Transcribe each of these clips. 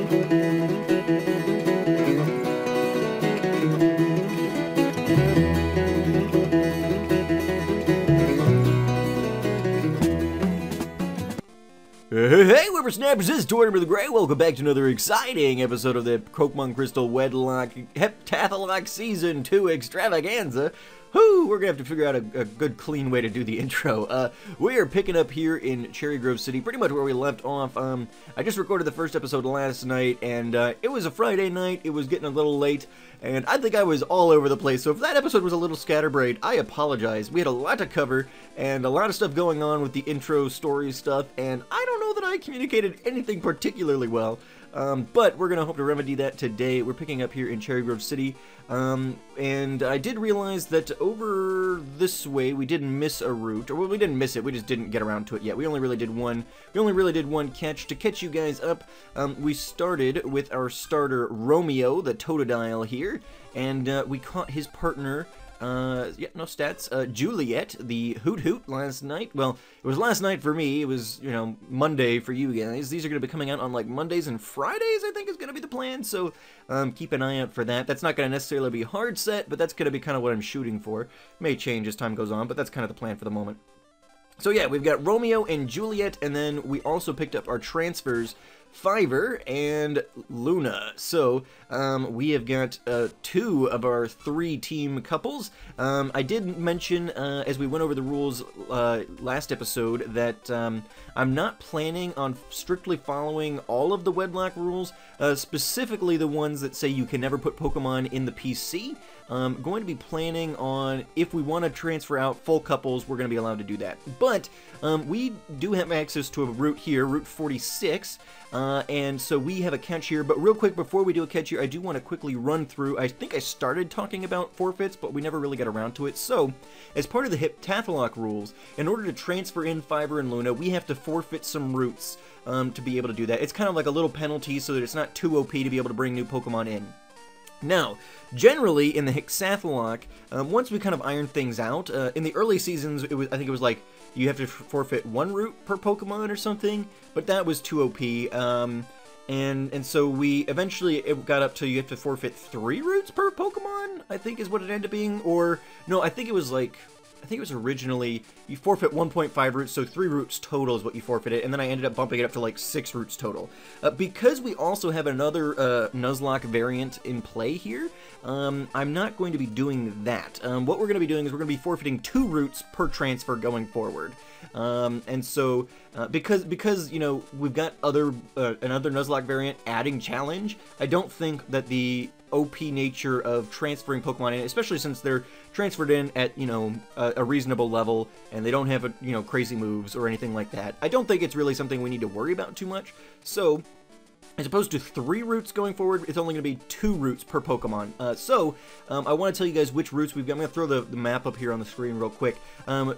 Hey, whippersnappers, this is Tortimer the Grey. Welcome back to another exciting episode of the Pokemon Crystal Wed'locke Heptath'locke Season 2 Extravaganza. Whew, we're gonna have to figure out a good, clean way to do the intro. We are picking up here in Cherry Grove City, pretty much where we left off. I just recorded the first episode last night, and it was a Friday night. It was getting a little late, and I think I was all over the place. So if that episode was a little scatterbrained, I apologize. We had a lot to cover, and a lot of stuff going on with the intro story stuff, and I don't know that I communicated anything particularly well. But we're going to hope to remedy that today. We're picking up here in Cherry Grove City, and I did realize that over this way we didn't miss a route, or well, we didn't miss it, we just didn't get around to it yet. We only really did one catch. To catch you guys up, we started with our starter Romeo, the Totodile here, and we caught his partner, yeah, no stats, Juliet, the Hoot Hoot, last night. Well, it was last night for me, it was, you know, Monday for you guys. These are going to be coming out on, like, Mondays and Fridays, I think is going to be the plan, so, keep an eye out for that. That's not going to necessarily be hard set, but that's going to be kind of what I'm shooting for. May change as time goes on, but that's kind of the plan for the moment. So yeah, we've got Romeo and Juliet, and then we also picked up our transfers, Fiverr and Luna. So, we have got 2 of our 3 team couples. I did mention, as we went over the rules last episode, that I'm not planning on strictly following all of the Wedlocke rules, specifically the ones that say you can never put Pokemon in the PC. I'm going to be planning on, if we want to transfer out full couples, we're going to be allowed to do that. But we do have access to a route here, Route 46, and so we have a catch here. But real quick, before we do a catch here, I do want to quickly run through, I think I started talking about forfeits, but we never really got around to it. So, as part of the Heptath'locke rules, in order to transfer in Fiverr and Luna, we have to forfeit some routes to be able to do that. It's kind of like a little penalty so that it's not too OP to be able to bring new Pokemon in. Now, generally, in the Hexath'locke, once we kind of ironed things out, in the early seasons, I think it was like, you have to forfeit 1 route per Pokemon or something, but that was too OP, and so we eventually, it got up to you have to forfeit 3 routes per Pokemon, I think is what it ended up being, or, no, I think it was like, I think it was originally, you forfeit 1.5 routes, so 3 routes total is what you forfeited, and then I ended up bumping it up to like 6 routes total. Because we also have another Nuzlocke variant in play here, I'm not going to be doing that. What we're going to be doing is we're going to be forfeiting 2 routes per transfer going forward. And so, because you know, we've got another Nuzlocke variant adding challenge, I don't think that the OP nature of transferring Pokemon in, especially since they're transferred in at, you know, a reasonable level, and they don't have, you know, crazy moves or anything like that. I don't think it's really something we need to worry about too much. So, as opposed to 3 routes going forward, it's only going to be 2 routes per Pokemon. I want to tell you guys which routes we've got. I'm going to throw the map up here on the screen real quick. And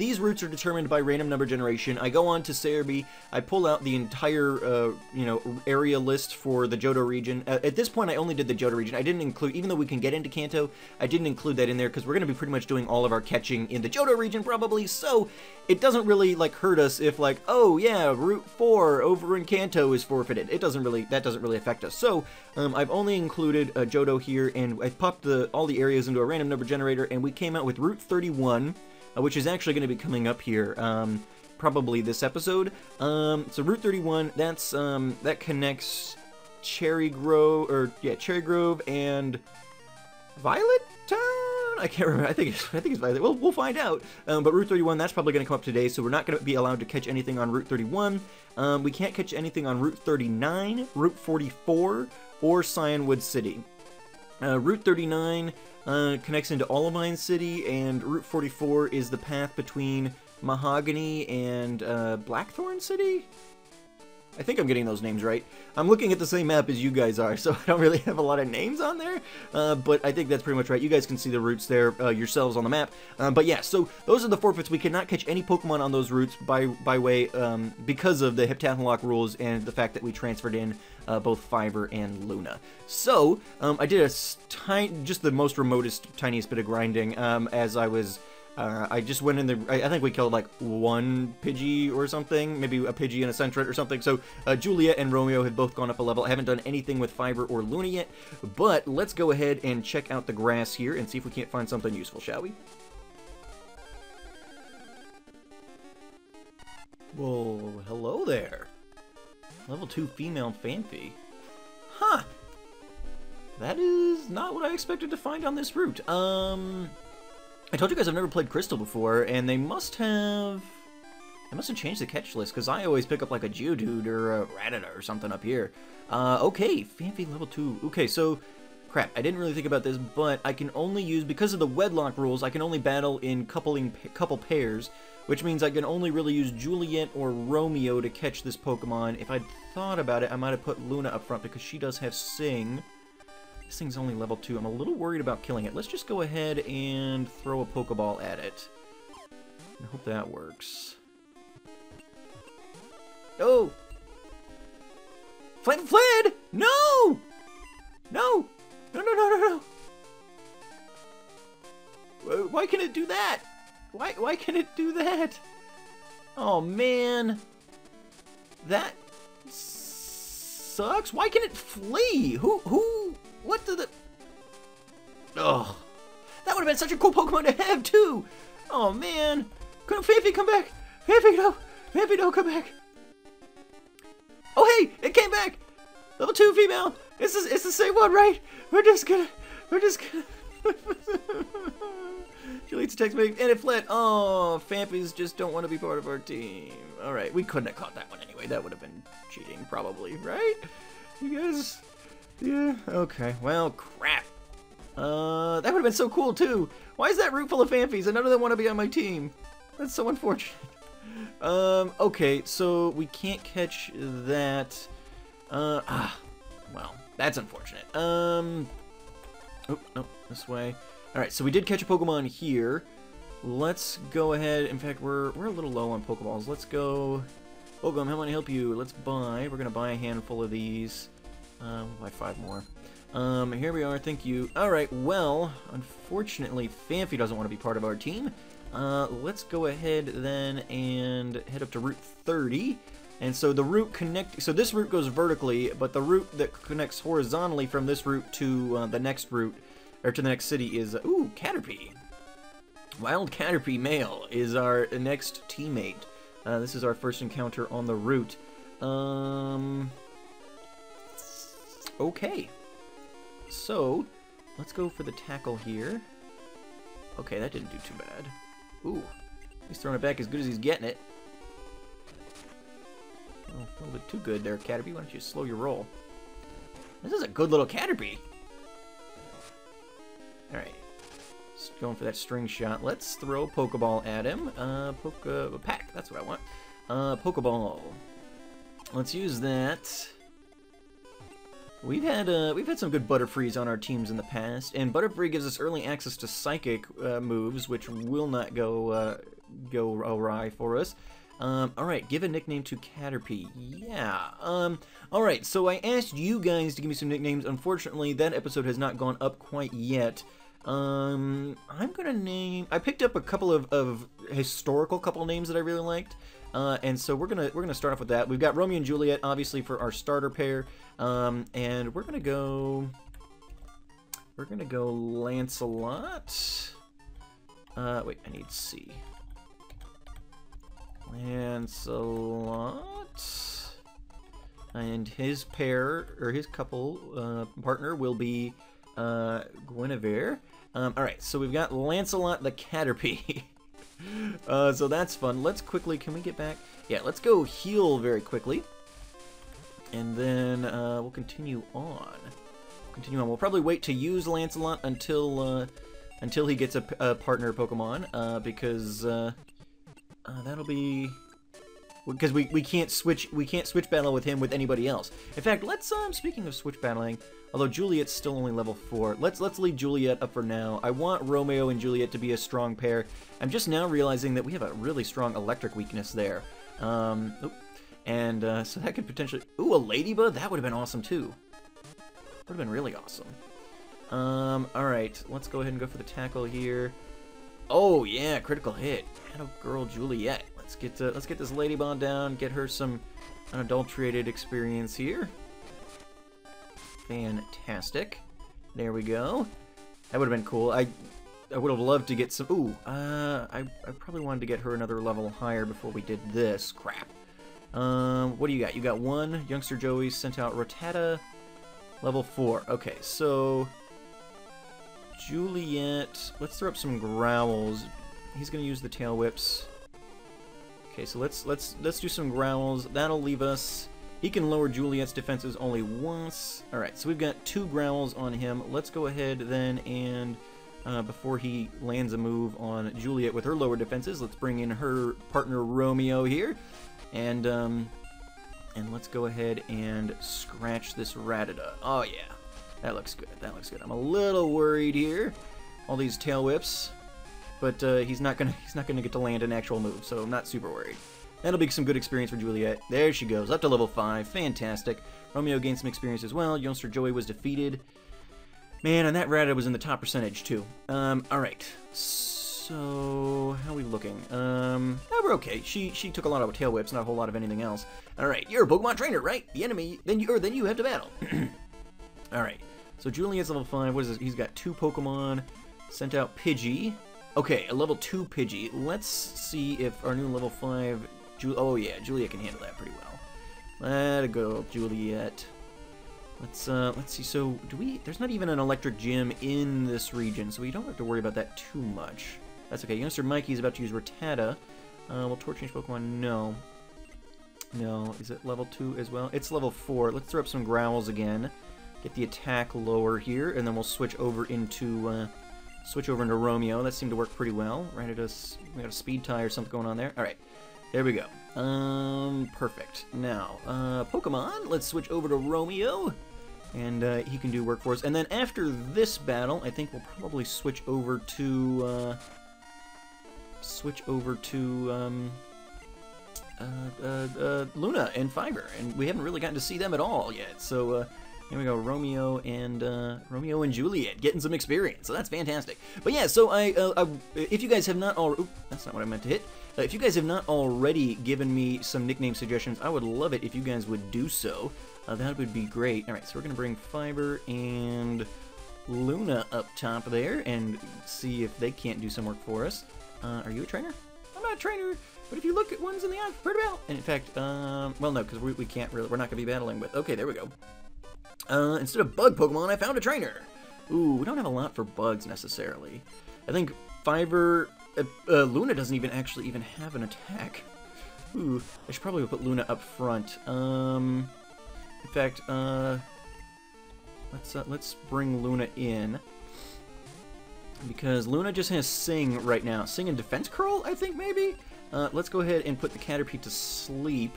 these routes are determined by random number generation. I go on to Cerebi, I pull out the entire, you know, area list for the Johto region. At this point, I only did the Johto region. I didn't include, even though we can get into Kanto, I didn't include that in there because we're going to be pretty much doing all of our catching in the Johto region probably, so it doesn't really, like, hurt us if, like, oh, yeah, Route 4 over in Kanto is forfeited. That doesn't really affect us. So, I've only included Johto here, and I popped all the areas into a random number generator, and we came out with Route 31, which is actually going to be coming up here, probably this episode. So Route 31, that's, that connects Cherry Grove and Violet Town? I can't remember. I think it's Violet. We'll find out. But Route 31, that's probably going to come up today, so we're not going to be allowed to catch anything on Route 31. We can't catch anything on Route 39, Route 44, or Cyanwood City. Route 39 connects into Olivine City, and Route 44 is the path between Mahogany and Blackthorn City? I think I'm getting those names right. I'm looking at the same map as you guys are, so I don't really have a lot of names on there, but I think that's pretty much right. You guys can see the routes there yourselves on the map. But yeah, so those are the forfeits. We cannot catch any Pokemon on those routes by way, because of the Heptath'locke rules and the fact that we transferred in both Fiverr and Luna. So, I did just the most remotest, tiniest bit of grinding as I was I just went in the... I think we killed, like, one Pidgey or something. Maybe a Pidgey and a Sentret or something. So, Juliet and Romeo have both gone up a level. I haven't done anything with Fiber or Luna yet. But let's go ahead and check out the grass here and see if we can't find something useful, shall we? Whoa, hello there. Level 2 female Phanpy. Huh. That is not what I expected to find on this route. I told you guys I've never played Crystal before, and they must have changed the catch list, because I always pick up like a Geodude or a Rattata or something up here. Okay, Phanpy level 2. Okay, so, crap, I didn't really think about this, but I can only use, because of the Wedlocke rules, I can only battle in couple pairs, which means I can only really use Juliet or Romeo to catch this Pokemon. If I'd thought about it, I might have put Luna up front, because she does have Sing. This thing's only level 2. I'm a little worried about killing it. Let's just go ahead and throw a Pokeball at it. I hope that works. Oh! Fled! No! No! No! Why can it do that? Why can it do that? Oh, man. That sucks. Why can it flee? What the... Oh. That would have been such a cool Pokemon to have, too. Oh, man. Couldn't Phanpy come back? Phanpy, no. Phanpy, no, come back. Oh, hey, it came back. Level 2 female. It's the same one, right? We're just gonna... Juliet's text me, and it fled. Oh, Phanpys just don't want to be part of our team. Alright, we couldn't have caught that one anyway. That would have been cheating, probably, right? You guys... Yeah, okay. Well, crap. That would have been so cool, too. Why is that route full of Phanpys and none of them want to be on my team? That's so unfortunate. Okay, so we can't catch that. Well, that's unfortunate. Oh, no, this way. Alright, so we did catch a Pokemon here. Let's go ahead. In fact, we're a little low on Pokeballs. Let's go. Pokemon, how can I help you? Let's buy. We're gonna buy a handful of these. We'll buy 5 more. Here we are, thank you. Alright, well, unfortunately, Phanpy doesn't want to be part of our team. Let's go ahead then and head up to Route 30. And so the route so this route goes vertically, but the route that connects horizontally from this route to the next route, or to the next city is, ooh, Caterpie. Wild Caterpie male is our next teammate. This is our first encounter on the route. Okay. So, let's go for the tackle here. Okay, that didn't do too bad. Ooh, he's throwing it back as good as he's getting it. Oh, a little bit too good there, Caterpie. Why don't you slow your roll? This is a good little Caterpie. Alright. Just going for that string shot. Let's throw a Pokeball at him. Pack, that's what I want. Pokeball. Let's use that. We've had some good Butterfrees on our teams in the past, and Butterfree gives us early access to Psychic moves, which will not go awry for us. Alright, give a nickname to Caterpie. Yeah. Alright, so I asked you guys to give me some nicknames. Unfortunately, that episode has not gone up quite yet. I'm gonna name... I picked up a couple of historical names that I really liked. And so we're gonna start off with that. We've got Romeo and Juliet, obviously, for our starter pair. And we're gonna go Lancelot. Wait, I need C. Lancelot. And his pair, or his couple, partner will be Guinevere. Alright, so we've got Lancelot the Caterpie. So that's fun. Let's quickly, can we get back? Yeah, let's go heal very quickly. And then we'll continue on. We'll probably wait to use Lancelot until he gets a partner Pokemon, because that'll be... Because we can't switch battle with him with anybody else. In fact, let's speaking of switch battling, although Juliet's still only level 4, let's leave Juliet up for now. I want Romeo and Juliet to be a strong pair. I'm just now realizing that we have a really strong electric weakness there. So that could potentially... Ooh, a Ladybug? That would have been awesome too. Would have been really awesome. Alright, let's go ahead and go for the tackle here. Oh yeah, critical hit. Atta girl Juliet. Let's get this ladybond down. Get her some unadulterated experience here. Fantastic. There we go. That would have been cool. I would have loved to get some. Ooh. I probably wanted to get her another level higher before we did this. Crap. What do you got? You got one. Youngster Joey sent out Rattata, level 4. Okay, so Juliet. Let's throw up some growls. He's gonna use the tail whips. Okay, so let's do some growls. That'll leave us. He can lower Juliet's defenses only once. All right, so we've got 2 growls on him. Let's go ahead then and before he lands a move on Juliet with her lower defenses, let's bring in her partner Romeo here. And let's go ahead and scratch this Rattata. Oh yeah, that looks good. That looks good. I'm a little worried here. All these tail whips, but he's not gonna get to land an actual move, so I'm not super worried. That'll be some good experience for Juliet. There she goes, up to level 5. Fantastic. Romeo gained some experience as well. Youngster Joey was defeated. Man, and that Rattata was in the top percentage too. All right. So, how are we looking? We're okay. She took a lot of tail whips, not a whole lot of anything else. All right, you're a Pokemon trainer, right? The enemy, then you have to battle. All right. So Juliet's level 5. What is this? He's got 2 Pokemon. Sent out Pidgey. Okay, a level 2 Pidgey. Let's see if our new level 5. Oh yeah, Juliet can handle that pretty well. Let it go, Juliet. Let's see. So there's not even an electric gym in this region, so we don't have to worry about that too much. That's okay. Youngster Mikey's about to use Rattata. Will Torch change Pokemon? No. No. Is it level 2 as well? It's level 4. Let's throw up some growls again. Get the attack lower here, and then we'll switch over into Romeo. That seemed to work pretty well. Right at us, we got a speed tie or something going on there. All right, there we go. Perfect. Now, Pokemon. Let's switch over to Romeo, and he can do work for us. And then after this battle, I think we'll probably switch over to Luna and Fiber, and we haven't really gotten to see them at all yet. So here we go, Romeo and Juliet getting some experience, so that's fantastic. But yeah, so if you guys have not already, that's not what I meant to hit. If you guys have not already given me some nickname suggestions, I would love it if you guys would do so. That would be great. All right, so we're gonna bring Fiber and Luna up top there and see if they can't do some work for us. Are you a trainer? I'm not a trainer, but if you look at ones in the eye, heard about. And in fact, well, no, because we can't really, we're not gonna be battling with. Okay, there we go. Instead of bug Pokemon, I found a trainer. Ooh, we don't have a lot for bugs necessarily. I think Fiber, Luna doesn't even actually have an attack. Ooh, I should probably put Luna up front. In fact, let's bring Luna in, because Luna just has Sing right now. Sing and Defense Curl, I think, maybe? Let's go ahead and put the Caterpie to sleep,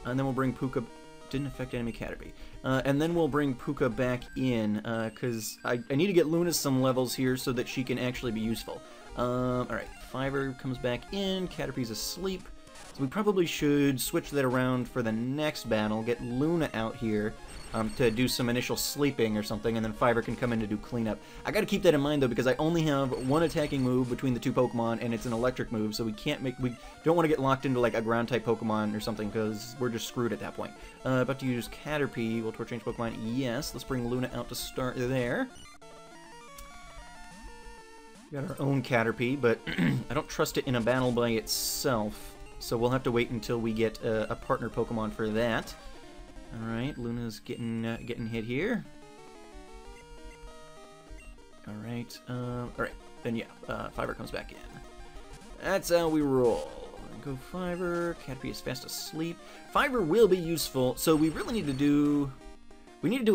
and then we'll bring Puka. Didn't affect enemy Caterpie. And then we'll bring Puka back in, because I need to get Luna some levels here so that she can actually be useful. Alright, Fiber comes back in, Caterpie's asleep. So we probably should switch that around for the next battle, get Luna out here to do some initial sleeping or something, and then Fiber can come in to do cleanup. I gotta keep that in mind though, because I only have one attacking move between the 2 Pokemon, and it's an electric move, so we don't want to get locked into like a ground type Pokemon or something, because we're just screwed at that point. About to use Caterpie. Will Torch change Pokemon? Yes. Let's bring Luna out to start there. We got our own Caterpie, but I don't trust it in a battle by itself, so we'll have to wait until we get a partner Pokemon for that. Alright, Luna's getting hit here. Alright, then yeah, Fiber comes back in. That's how we roll. Go Fiber, Caterpie is fast asleep. Fiber will be useful, so we really need to do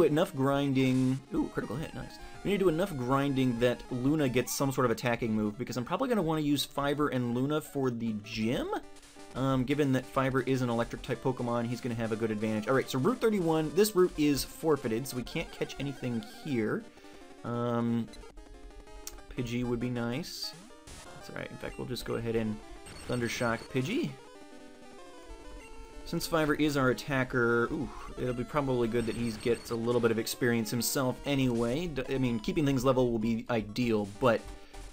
enough grinding. Ooh, critical hit, nice. We need to do enough grinding that Luna gets some sort of attacking move, because I'm probably going to want to use Fiber and Luna for the gym. Given that Fiber is an electric-type Pokemon, he's going to have a good advantage. Alright, so Route 31, this route is forfeited, so we can't catch anything here. Pidgey would be nice. That's alright, in fact, we'll just go ahead and Thundershock Pidgey. Since Fiber is our attacker, ooh, it'll be probably good that he gets a little bit of experience himself anyway. I mean, keeping things level will be ideal, but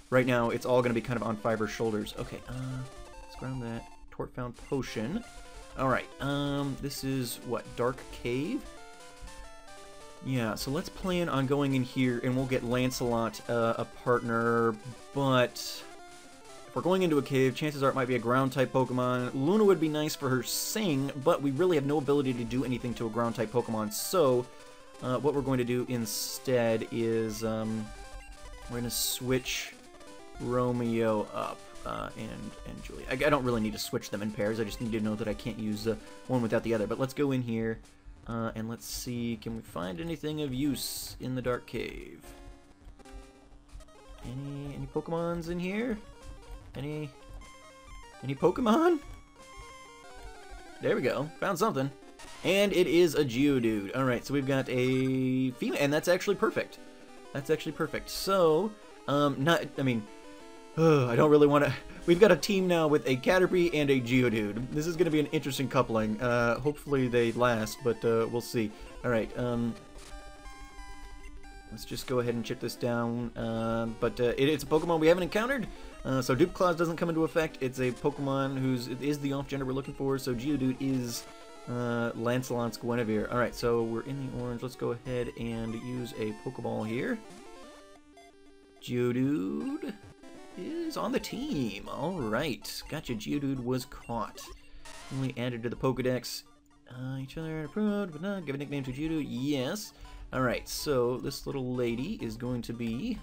right now it's all going to be kind of on Fiver's shoulders. Okay, let's ground that. Tort found potion. Alright, this is, what, Dark Cave? Yeah, so let's plan on going in here, and we'll get Lancelot a partner, but if we're going into a cave, chances are it might be a ground-type Pokemon. Luna would be nice for her Sing, but we really have no ability to do anything to a ground-type Pokemon, so what we're going to do instead is we're going to switch Romeo up. And Julia. I don't really need to switch them in pairs, I just need to know that I can't use one without the other. But let's go in here, and let's see, can we find anything of use in the Dark Cave? Any Pokemons in here? Any Pokemon? There we go, found something. And it is a Geodude. Alright, so we've got a female, and that's actually perfect. That's actually perfect. So, I don't really want to... We've got a team now with a Caterpie and a Geodude. This is going to be an interesting coupling. Hopefully they last, but we'll see. Alright, let's just go ahead and chip this down. It's a Pokemon we haven't encountered, so Dupes Clause doesn't come into effect. It's a Pokemon it is the off-gender we're looking for, so Geodude is Lancelot's Guinevere. Alright, so we're in the orange. Let's go ahead and use a Pokeball here. Geodude is on the team. Alright. Gotcha. Geodude was caught. Only added to the Pokedex. Each other approved, but not give a nickname to Geodude. Yes. Alright, so this little lady is going to be...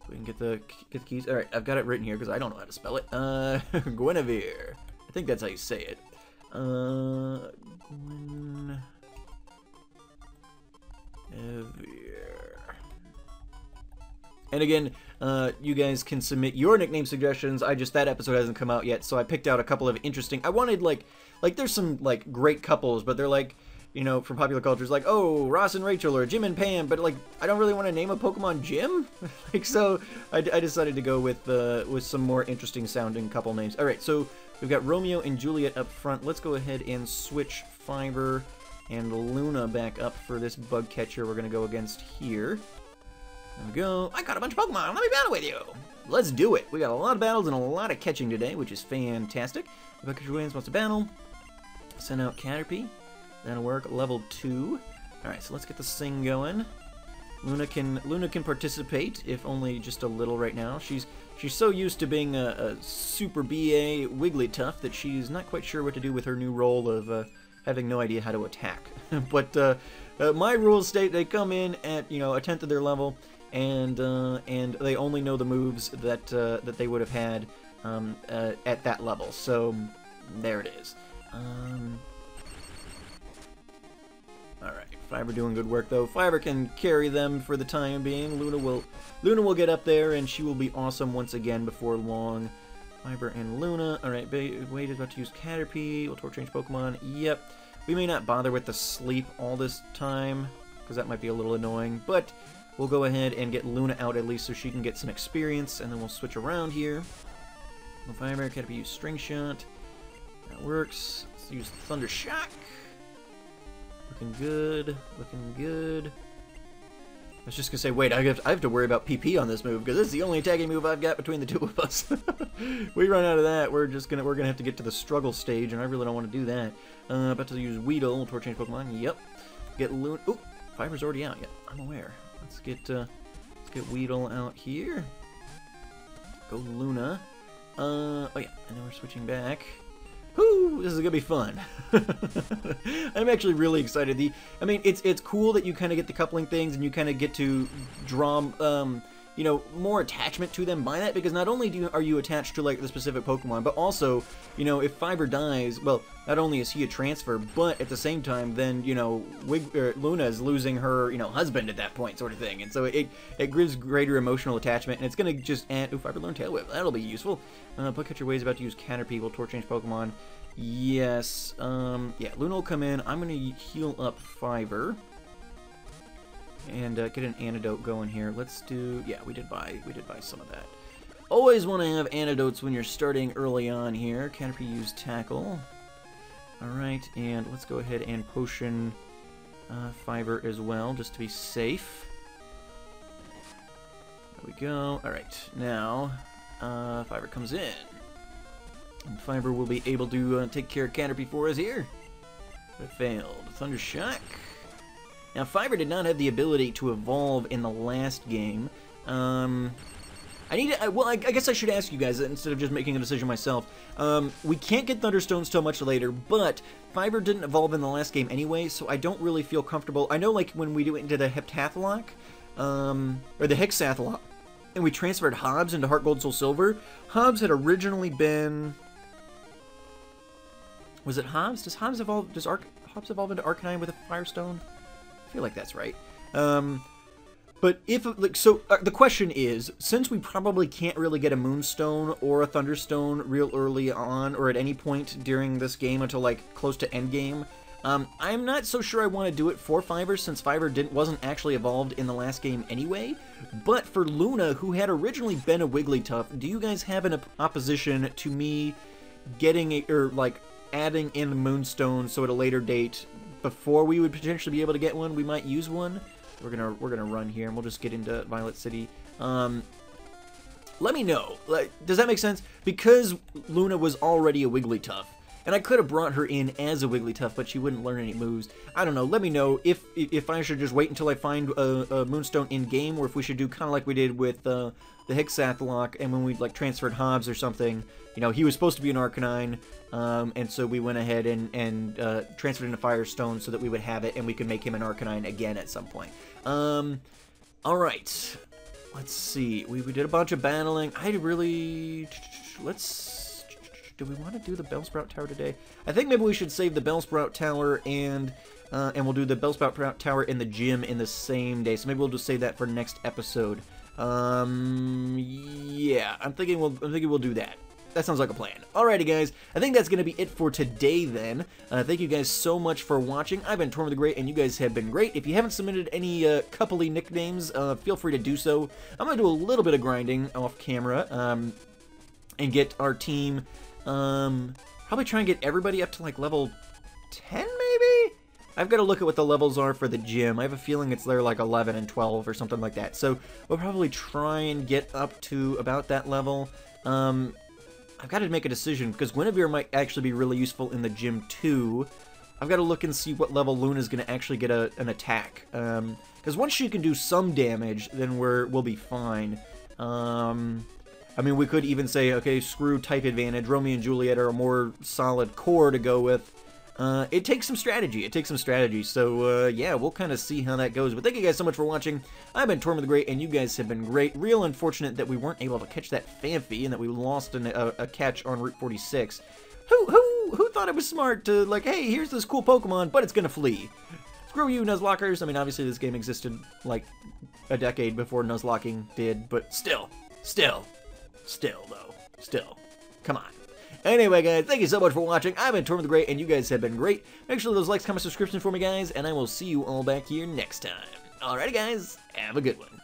We can get the keys. Alright, I've got it written here because I don't know how to spell it. Guinevere. I think that's how you say it. Guinevere. And again, you guys can submit your nickname suggestions. That episode hasn't come out yet, so I picked out a couple of interesting... I wanted, like there's some, like, great couples, but they're, like, you know, from popular cultures, like, oh, Ross and Rachel, or Jim and Pam, but, like, I don't really want to name a Pokemon Jim. Like, so I decided to go with some more interesting sounding couple names. Alright, so we've got Romeo and Juliet up front. Let's go ahead and switch Fiber and Luna back up for this bug catcher we're going to go against here. There we go. I got a bunch of Pokemon. Let me battle with you. Let's do it. We got a lot of battles and a lot of catching today, which is fantastic. Bug catcher wins, wants to battle. Send out Caterpie. That'll work. Level 2. Alright, so let's get the Sing going. Luna can participate, if only just a little right now. She's so used to being a super BA Wigglytuff that she's not quite sure what to do with her new role of having no idea how to attack. But my rules state they come in at, you know, a 10th of their level, and they only know the moves that they would have had at that level. So there it is. Alright, Fiber doing good work though. Fiber can carry them for the time being. Luna will get up there, and she will be awesome once again before long. Fiber and Luna. Alright, Wade is about to use Caterpie. We'll Torch Change Pokemon. Yep. We may not bother with the sleep all this time, because that might be a little annoying, but we'll go ahead and get Luna out at least so she can get some experience, and then we'll switch around here. Fiber, Caterpie use String Shot. That works. Let's use Thunder Shock. Looking good. Looking good. I was just gonna say, wait, I have to worry about PP on this move, because this is the only attacking move I've got between the two of us. We run out of that, we're gonna have to get to the struggle stage, and I really don't want to do that. About to use Weedle, Torch Change Pokemon. Yep. Get Luna. Oop, Fiber's already out. Yep, I'm aware. Let's get Weedle out here. Go Luna. Oh yeah, and then we're switching back. Whoo! This is gonna be fun. I'm actually really excited. I mean, it's cool that you kind of get the coupling things, and you kind of get to draw, you know, more attachment to them by that, because not only are you attached to, like, the specific Pokemon, but also, you know, if Fiber dies, well, not only is he a transfer, but at the same time, then, you know, Luna is losing her, you know, husband at that point, sort of thing, and so it gives greater emotional attachment, and it's gonna just add. Ooh, Fiber learned Tail Whip. That'll be useful. Pokecatcher Way is about to use Caterpie. We'll Torch Change Pokemon. Yes. Yeah, Luna will come in. I'm gonna heal up Fiber. And get an antidote going here. Let's do... Yeah, we did buy some of that. Always want to have antidotes when you're starting early on here. Caterpie use Tackle. Alright, and let's go ahead and potion Fiber as well, just to be safe. we go. Alright, now, Fiber comes in. And Fiber will be able to take care of Caterpie for us here. But failed. Thundershock. Now, Fiber did not have the ability to evolve in the last game. I need to, well, I guess I should ask you guys instead of just making a decision myself. We can't get Thunderstones till much later, but Fiber didn't evolve in the last game anyway, so I don't really feel comfortable. I know, like, when we went into the Heptath'locke, or the Hexath'locke, and we transferred Hobbs into Heart Gold Soul Silver, Hobbs had originally been... Was it Hobbs? Does Hobbs evolve, Hobbs evolve into Arcanine with a Firestone? I feel like that's right. But if, like, so, the question is, since we probably can't really get a Moonstone or a Thunderstone real early on, or at any point during this game until, like, close to endgame, I'm not so sure I want to do it for Fiber, since Fiber wasn't actually evolved in the last game anyway. But for Luna, who had originally been a Wigglytuff, do you guys have an opposition to me getting, adding in the Moonstone, so at a later date, before we would potentially be able to get one, we might use one? We're gonna run here, and we'll just get into Violet City. Let me know. Like, does that make sense? Because Luna was already a Wigglytuff, and I could have brought her in as a Wigglytuff, but she wouldn't learn any moves. I don't know. Let me know if I should just wait until I find a Moonstone in game, or if we should do kind of like we did with the Hexath'locke, and when we like transferred Hobbs or something. You know, he was supposed to be an Arcanine, and so we went ahead and transferred into Firestone so that we would have it, and we could make him an Arcanine again at some point. Alright. Let's see. We did a bunch of battling. Do we want to do the Bellsprout Tower today? I think maybe we should save the Bellsprout Tower, and we'll do the Bellsprout Tower in the gym in the same day. So maybe we'll just save that for next episode. Yeah, I'm thinking we'll do that. That sounds like a plan. Alrighty, guys. I think that's going to be it for today, then. Thank you guys so much for watching. I've been Tortimer the Great, and you guys have been great. If you haven't submitted any coupley nicknames, feel free to do so. I'm going to do a little bit of grinding off camera, and get our team, probably try and get everybody up to, like, level 10, maybe? I've got to look at what the levels are for the gym. I have a feeling it's there, like, 11 and 12 or something like that. So, we'll probably try and get up to about that level. I've got to make a decision, because Guinevere might actually be really useful in the gym, too. I've got to look and see what level Luna's going to actually get an attack. Because once she can do some damage, then we'll be fine. I mean, we could even say, okay, screw type advantage. Romeo and Juliet are a more solid core to go with. It takes some strategy. So, yeah, we'll kind of see how that goes. But thank you guys so much for watching. I've been Tortimer the Great, and you guys have been great. Real unfortunate that we weren't able to catch that Phanpy, and that we lost a catch on Route 46. Who thought it was smart to, like, hey, here's this cool Pokemon, but it's gonna flee? Screw you, Nuzlockers. I mean, obviously this game existed, like, a decade before Nuzlocking did, but still, come on. Anyway, guys, thank you so much for watching. I've been Tortimer the Great, and you guys have been great. Make sure those likes, comments, subscriptions for me, guys, and I will see you all back here next time. Alrighty, guys, have a good one.